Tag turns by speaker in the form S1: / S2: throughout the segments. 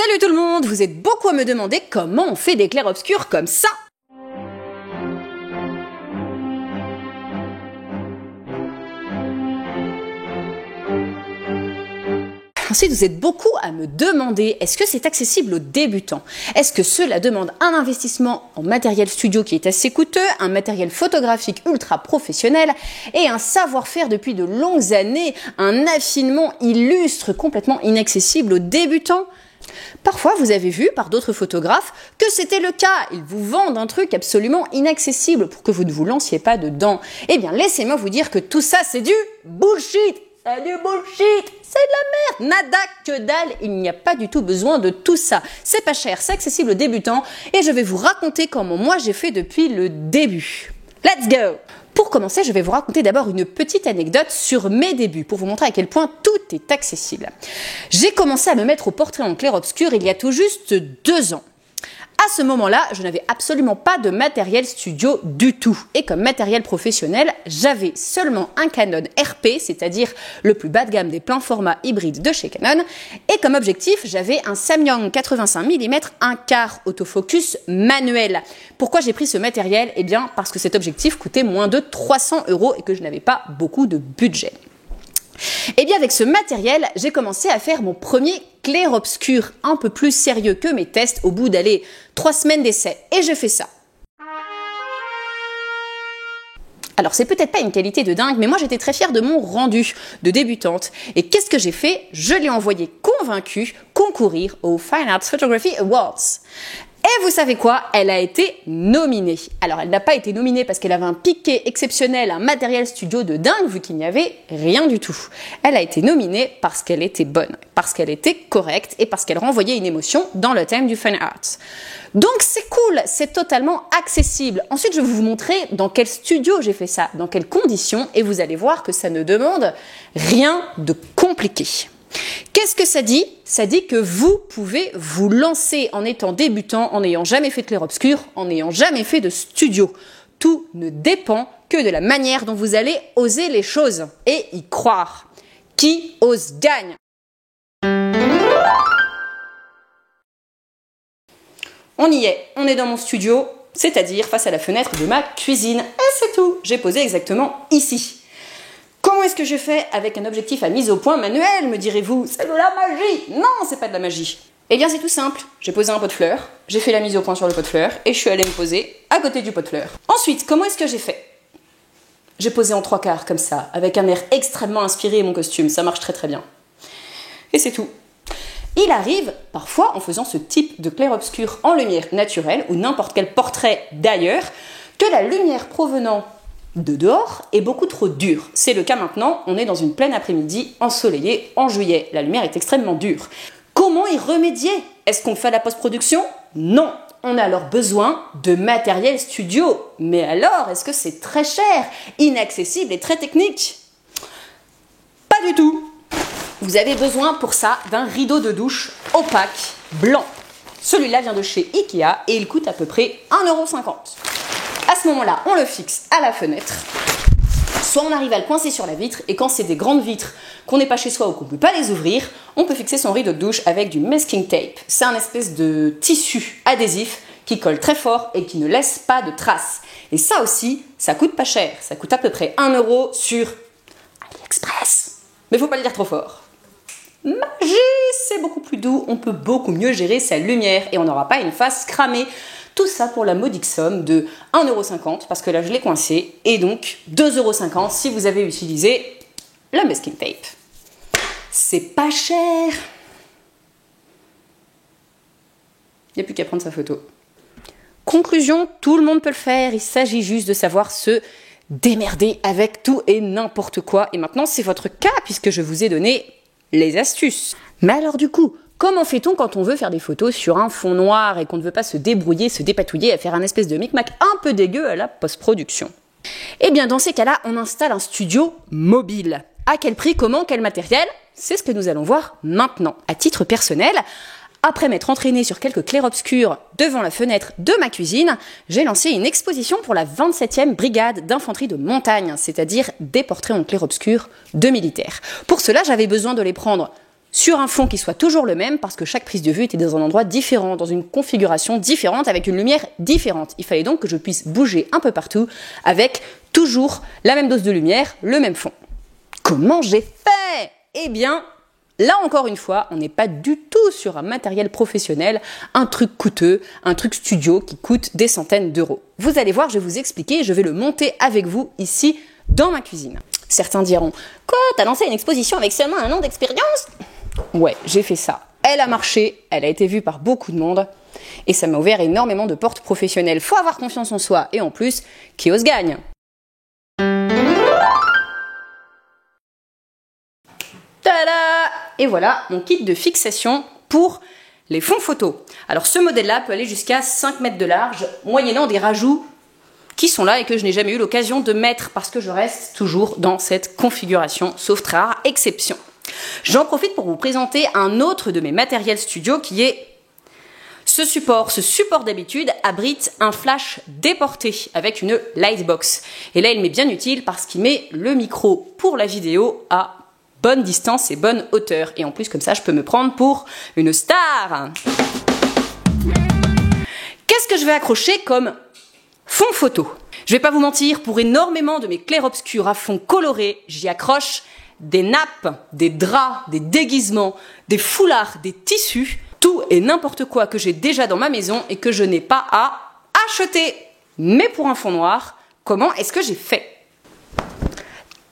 S1: Salut tout le monde, vous êtes beaucoup à me demander comment on fait des clairs-obscurs comme ça. Ensuite, vous êtes beaucoup à me demander, est-ce que c'est accessible aux débutants? Est-ce que cela demande un investissement en matériel studio qui est assez coûteux, un matériel photographique ultra professionnel et un savoir-faire depuis de longues années, un affinement illustre complètement inaccessible aux débutants? Parfois, vous avez vu par d'autres photographes que c'était le cas. Ils vous vendent un truc absolument inaccessible pour que vous ne vous lanciez pas dedans. Eh bien, laissez-moi vous dire que tout ça, c'est du bullshit. C'est du bullshit. C'est de la merde. Nada, que dalle. Il n'y a pas du tout besoin de tout ça. C'est pas cher, c'est accessible aux débutants. Et je vais vous raconter comment moi j'ai fait depuis le début. Let's go! Pour commencer, je vais vous raconter d'abord une petite anecdote sur mes débuts, pour vous montrer à quel point tout est accessible. J'ai commencé à me mettre au portrait en clair-obscur il y a tout juste 2 ans. À ce moment-là, je n'avais absolument pas de matériel studio du tout. Et comme matériel professionnel, j'avais seulement un Canon RP, c'est-à-dire le plus bas de gamme des pleins formats hybrides de chez Canon. Et comme objectif, j'avais un Samyang 85 mm 1/4 autofocus manuel. Pourquoi j'ai pris ce matériel? Eh bien, parce que cet objectif coûtait moins de 300 € et que je n'avais pas beaucoup de budget. Et bien avec ce matériel, j'ai commencé à faire mon premier clair-obscur un peu plus sérieux que mes tests au bout d'aller 3 semaines d'essai. Et je fais ça. Alors c'est peut-être pas une qualité de dingue, mais moi j'étais très fière de mon rendu de débutante. Et qu'est-ce que j'ai fait? Je l'ai envoyé convaincue concourir aux Fine Arts Photography Awards. Et vous savez quoi? Elle a été nominée. Alors, elle n'a pas été nominée parce qu'elle avait un piqué exceptionnel, un matériel studio de dingue, vu qu'il n'y avait rien du tout. Elle a été nominée parce qu'elle était bonne, parce qu'elle était correcte et parce qu'elle renvoyait une émotion dans le thème du Fine Arts. Donc, c'est cool, c'est totalement accessible. Ensuite, je vais vous montrer dans quel studio j'ai fait ça, dans quelles conditions, et vous allez voir que ça ne demande rien de compliqué. Qu'est-ce que ça dit? Ça dit que vous pouvez vous lancer en étant débutant, en n'ayant jamais fait de clair-obscur, en n'ayant jamais fait de studio. Tout ne dépend que de la manière dont vous allez oser les choses et y croire. Qui ose gagne. On y est, on est dans mon studio, c'est-à-dire face à la fenêtre de ma cuisine. Et c'est tout, j'ai posé exactement ici. Comment est-ce que je fais avec un objectif à mise au point manuel, me direz-vous? C'est de la magie! Non, c'est pas de la magie. Eh bien, c'est tout simple. J'ai posé un pot de fleurs, j'ai fait la mise au point sur le pot de fleurs et je suis allée me poser à côté du pot de fleurs. Ensuite, comment est-ce que j'ai fait? J'ai posé en 3/4 comme ça, avec un air extrêmement inspiré et mon costume. Ça marche très très bien. Et c'est tout. Il arrive, parfois, en faisant ce type de clair-obscur en lumière naturelle ou n'importe quel portrait d'ailleurs, que la lumière provenant de dehors est beaucoup trop dure. C'est le cas maintenant, on est dans une pleine après-midi ensoleillée en juillet. La lumière est extrêmement dure. Comment y remédier? Est-ce qu'on fait la post-production? Non. On a alors besoin de matériel studio. Mais alors, est-ce que c'est très cher, inaccessible et très technique? Pas du tout. Vous avez besoin pour ça d'un rideau de douche opaque, blanc. Celui-là vient de chez Ikea et il coûte à peu près 1,50 €. À ce moment-là, on le fixe à la fenêtre. Soit on arrive à le coincer sur la vitre, et quand c'est des grandes vitres qu'on n'est pas chez soi ou qu'on ne peut pas les ouvrir, on peut fixer son rideau de douche avec du masking tape. C'est un espèce de tissu adhésif qui colle très fort et qui ne laisse pas de traces. Et ça aussi, ça coûte pas cher. Ça coûte à peu près 1 € sur AliExpress. Mais faut pas le dire trop fort. Magie, c'est beaucoup plus doux, on peut beaucoup mieux gérer sa lumière et on n'aura pas une face cramée. Tout ça pour la modique somme de 1,50 € parce que là je l'ai coincé et donc 2,50 € si vous avez utilisé la masking tape. C'est pas cher. Il n'y a plus qu'à prendre sa photo. Conclusion, tout le monde peut le faire, il s'agit juste de savoir se démerder avec tout et n'importe quoi. Et maintenant c'est votre cas puisque je vous ai donné les astuces. Mais alors du coup, comment fait-on quand on veut faire des photos sur un fond noir et qu'on ne veut pas se débrouiller, se dépatouiller à faire un espèce de micmac un peu dégueu à la post-production? Eh bien dans ces cas-là, on installe un studio mobile. À quel prix, comment, quel matériel? C'est ce que nous allons voir maintenant. À titre personnel, après m'être entraînée sur quelques clairs-obscurs devant la fenêtre de ma cuisine, j'ai lancé une exposition pour la 27e brigade d'infanterie de montagne, c'est-à-dire des portraits en clair-obscur de militaires. Pour cela, j'avais besoin de les prendre sur un fond qui soit toujours le même, parce que chaque prise de vue était dans un endroit différent, dans une configuration différente, avec une lumière différente. Il fallait donc que je puisse bouger un peu partout, avec toujours la même dose de lumière, le même fond. Comment j'ai fait? Eh bien, là encore une fois, on n'est pas du tout sur un matériel professionnel, un truc coûteux, un truc studio qui coûte des centaines d'euros. Vous allez voir, je vais vous expliquer, je vais le monter avec vous ici dans ma cuisine. Certains diront « Quoi, t'as lancé une exposition avec seulement 1 an d'expérience ?» Ouais, j'ai fait ça. Elle a marché, elle a été vue par beaucoup de monde et ça m'a ouvert énormément de portes professionnelles. Faut avoir confiance en soi et en plus, qui ose gagne. Tada! Et voilà mon kit de fixation pour les fonds photos. Alors ce modèle-là peut aller jusqu'à 5 mètres de large, moyennant des rajouts qui sont là et que je n'ai jamais eu l'occasion de mettre parce que je reste toujours dans cette configuration, sauf très rare exception. J'en profite pour vous présenter un autre de mes matériels studio qui est ce support. Ce support d'habitude abrite un flash déporté avec une lightbox. Et là il m'est bien utile parce qu'il met le micro pour la vidéo à bonne distance et bonne hauteur. Et en plus comme ça je peux me prendre pour une star. Qu'est-ce que je vais accrocher comme fond photo? Je vais pas vous mentir, pour énormément de mes clairs-obscurs à fond colorés, j'y accroche des nappes, des draps, des déguisements, des foulards, des tissus, tout et n'importe quoi que j'ai déjà dans ma maison et que je n'ai pas à acheter. Mais pour un fond noir, comment est-ce que j'ai fait?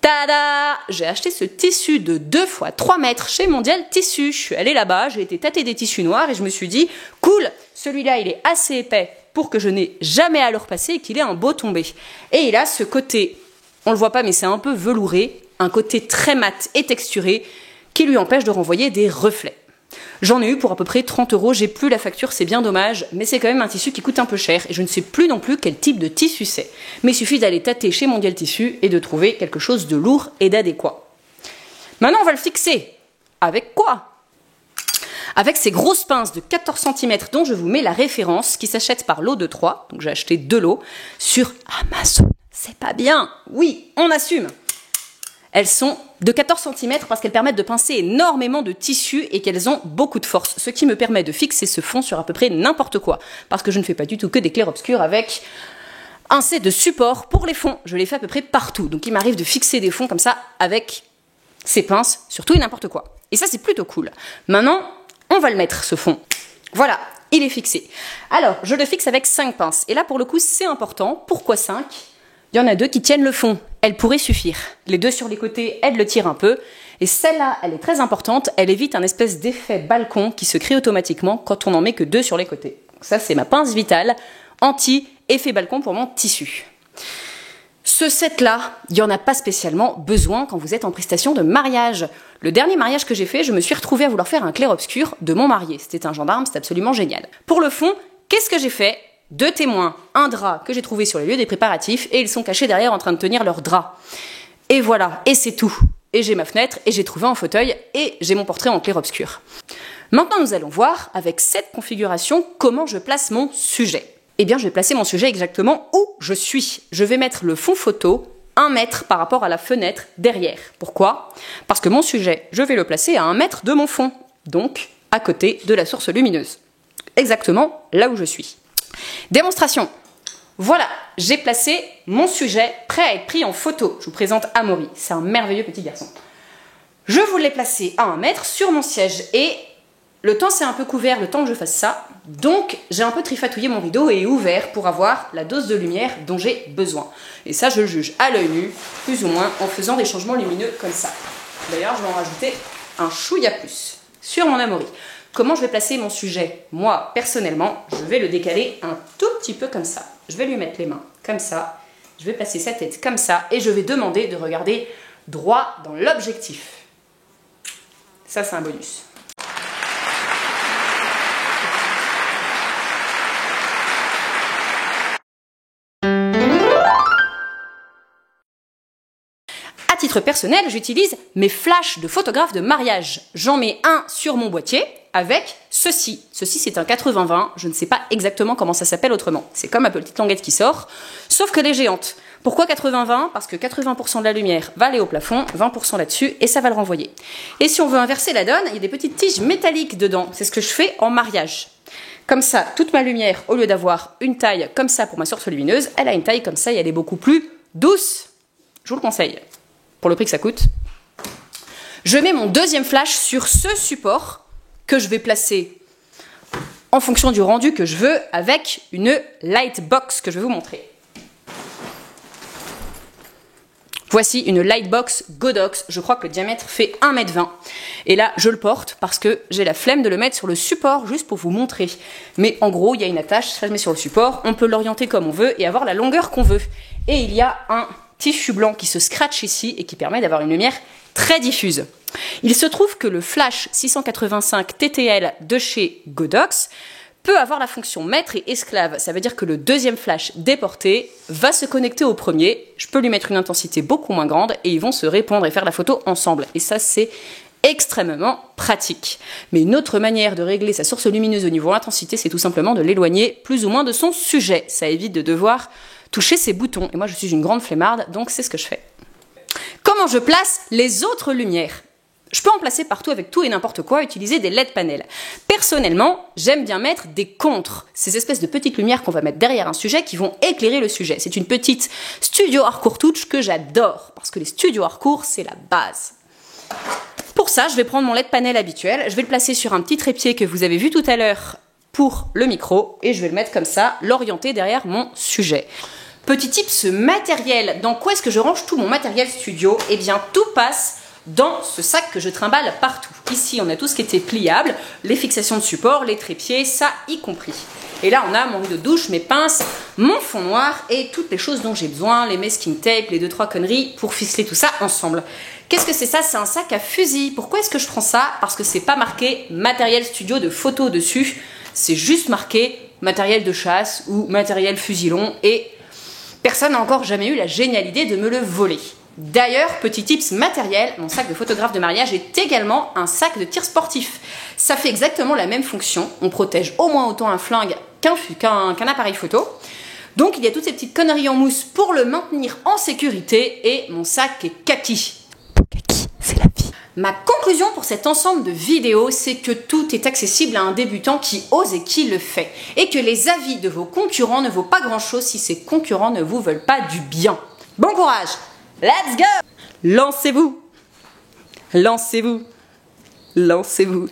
S1: Tada! J'ai acheté ce tissu de 2 x 3 mètres chez Mondial Tissu. Je suis allée là-bas, j'ai été tâter des tissus noirs et je me suis dit, cool, celui-là il est assez épais pour que je n'ai jamais à le repasser et qu'il ait un beau tombé. Et il a ce côté, on le voit pas mais c'est un peu velouré, un côté très mat et texturé qui lui empêche de renvoyer des reflets. J'en ai eu pour à peu près 30 €, j'ai plus la facture, c'est bien dommage, mais c'est quand même un tissu qui coûte un peu cher et je ne sais plus non plus quel type de tissu c'est. Mais il suffit d'aller tâter chez Mondial Tissu et de trouver quelque chose de lourd et d'adéquat. Maintenant on va le fixer. Avec quoi? Avec ces grosses pinces de 14 cm dont je vous mets la référence qui s'achète par lot de 3, donc j'ai acheté 2 lots, sur Amazon. C'est pas bien, oui, on assume. Elles sont de 14 cm parce qu'elles permettent de pincer énormément de tissu et qu'elles ont beaucoup de force, ce qui me permet de fixer ce fond sur à peu près n'importe quoi, parce que je ne fais pas du tout que des clairs-obscurs avec un set de support pour les fonds. Je les fais à peu près partout, donc il m'arrive de fixer des fonds comme ça avec ces pinces sur tout et n'importe quoi. Et ça c'est plutôt cool. Maintenant, on va le mettre ce fond. Voilà, il est fixé. Alors, je le fixe avec 5 pinces, et là pour le coup c'est important. Pourquoi 5 ? Il y en a 2 qui tiennent le fond, elles pourraient suffire. Les 2 sur les côtés, elles le tirent un peu. Et celle-là, elle est très importante, elle évite un espèce d'effet balcon qui se crée automatiquement quand on n'en met que 2 sur les côtés. Donc ça, c'est ma pince vitale, anti-effet balcon pour mon tissu. Ce set-là, il n'y en a pas spécialement besoin quand vous êtes en prestation de mariage. Le dernier mariage que j'ai fait, je me suis retrouvée à vouloir faire un clair-obscur de mon marié. C'était un gendarme, c'était absolument génial. Pour le fond, qu'est-ce que j'ai fait ? 2 témoins, un drap que j'ai trouvé sur les lieux des préparatifs et ils sont cachés derrière en train de tenir leur drap. Et voilà, et c'est tout. Et j'ai ma fenêtre, et j'ai trouvé un fauteuil, et j'ai mon portrait en clair-obscur. Maintenant, nous allons voir, avec cette configuration, comment je place mon sujet. Eh bien, je vais placer mon sujet exactement où je suis. Je vais mettre le fond photo 1 mètre par rapport à la fenêtre derrière. Pourquoi ? Parce que mon sujet, je vais le placer à 1 mètre de mon fond, donc à côté de la source lumineuse. Exactement là où je suis. Démonstration. Voilà, j'ai placé mon sujet prêt à être pris en photo. Je vous présente Amaury, c'est un merveilleux petit garçon. Je vous l'ai placé à 1 mètre sur mon siège et le temps s'est un peu couvert le temps que je fasse ça. Donc j'ai un peu trifatouillé mon rideau et ouvert pour avoir la dose de lumière dont j'ai besoin. Et ça je le juge à l'œil nu, plus ou moins, en faisant des changements lumineux comme ça. D'ailleurs je vais en rajouter un chouïa plus sur mon Amaury. Comment je vais placer mon sujet? Moi, personnellement, je vais le décaler un tout petit peu comme ça. Je vais lui mettre les mains comme ça. Je vais placer sa tête comme ça. Et je vais demander de regarder droit dans l'objectif. Ça, c'est un bonus. À titre personnel, j'utilise mes flashs de photographe de mariage. J'en mets un sur mon boîtier avec ceci. Ceci, c'est un 80-20. Je ne sais pas exactement comment ça s'appelle autrement. C'est comme ma petite languette qui sort, sauf que les géantes. Pourquoi 80-20? Parce que 80% de la lumière va aller au plafond, 20% là-dessus, et ça va le renvoyer. Et si on veut inverser la donne, il y a des petites tiges métalliques dedans. C'est ce que je fais en mariage. Comme ça, toute ma lumière, au lieu d'avoir une taille comme ça pour ma source lumineuse, elle a une taille comme ça et elle est beaucoup plus douce. Je vous le conseille, pour le prix que ça coûte. Je mets mon deuxième flash sur ce support que je vais placer en fonction du rendu que je veux avec une lightbox que je vais vous montrer. Voici une lightbox Godox, je crois que le diamètre fait 1,20 m. Et là, je le porte parce que j'ai la flemme de le mettre sur le support juste pour vous montrer. Mais en gros, il y a une attache, ça je mets sur le support, on peut l'orienter comme on veut et avoir la longueur qu'on veut. Et il y a un tissu blanc qui se scratche ici et qui permet d'avoir une lumière très diffuse. Il se trouve que le flash 685 TTL de chez Godox peut avoir la fonction maître et esclave. Ça veut dire que le deuxième flash déporté va se connecter au premier. Je peux lui mettre une intensité beaucoup moins grande et ils vont se répondre et faire la photo ensemble. Et ça, c'est extrêmement pratique. Mais une autre manière de régler sa source lumineuse au niveau intensité, c'est tout simplement de l'éloigner plus ou moins de son sujet. Ça évite de devoir toucher ses boutons. Et moi, je suis une grande flemmarde, donc c'est ce que je fais. Comment je place les autres lumières ? Je peux en placer partout avec tout et n'importe quoi, utiliser des LED panels. Personnellement, j'aime bien mettre des contres, ces espèces de petites lumières qu'on va mettre derrière un sujet qui vont éclairer le sujet. C'est une petite Studio Harcourt Touch que j'adore, parce que les studios Harcourt, c'est la base. Pour ça, je vais prendre mon LED panel habituel, je vais le placer sur un petit trépied que vous avez vu tout à l'heure pour le micro, et je vais le mettre comme ça, l'orienter derrière mon sujet. Petit tips matériel, dans quoi est-ce que je range tout mon matériel studio? Eh bien, tout passe dans ce sac que je trimballe partout. Ici, on a tout ce qui était pliable, les fixations de support, les trépieds, ça y compris. Et là, on a mon rideau de douche, mes pinces, mon fond noir et toutes les choses dont j'ai besoin, les masking tape, les 2-3 conneries pour ficeler tout ça ensemble. Qu'est-ce que c'est ça? C'est un sac à fusil. Pourquoi est-ce que je prends ça? Parce que c'est pas marqué matériel studio de photo dessus, c'est juste marqué matériel de chasse ou matériel fusilon et personne n'a encore jamais eu la géniale idée de me le voler. D'ailleurs, petit tips matériel, mon sac de photographe de mariage est également un sac de tir sportif. Ça fait exactement la même fonction, on protège au moins autant un flingue qu'un appareil photo. Donc il y a toutes ces petites conneries en mousse pour le maintenir en sécurité et mon sac est kaki. Kaki, c'est la vie. Ma conclusion pour cet ensemble de vidéos, c'est que tout est accessible à un débutant qui ose et qui le fait. Et que les avis de vos concurrents ne vaut pas grand-chose si ces concurrents ne vous veulent pas du bien. Bon courage! Let's go! Lancez-vous! Lancez-vous! Lancez-vous!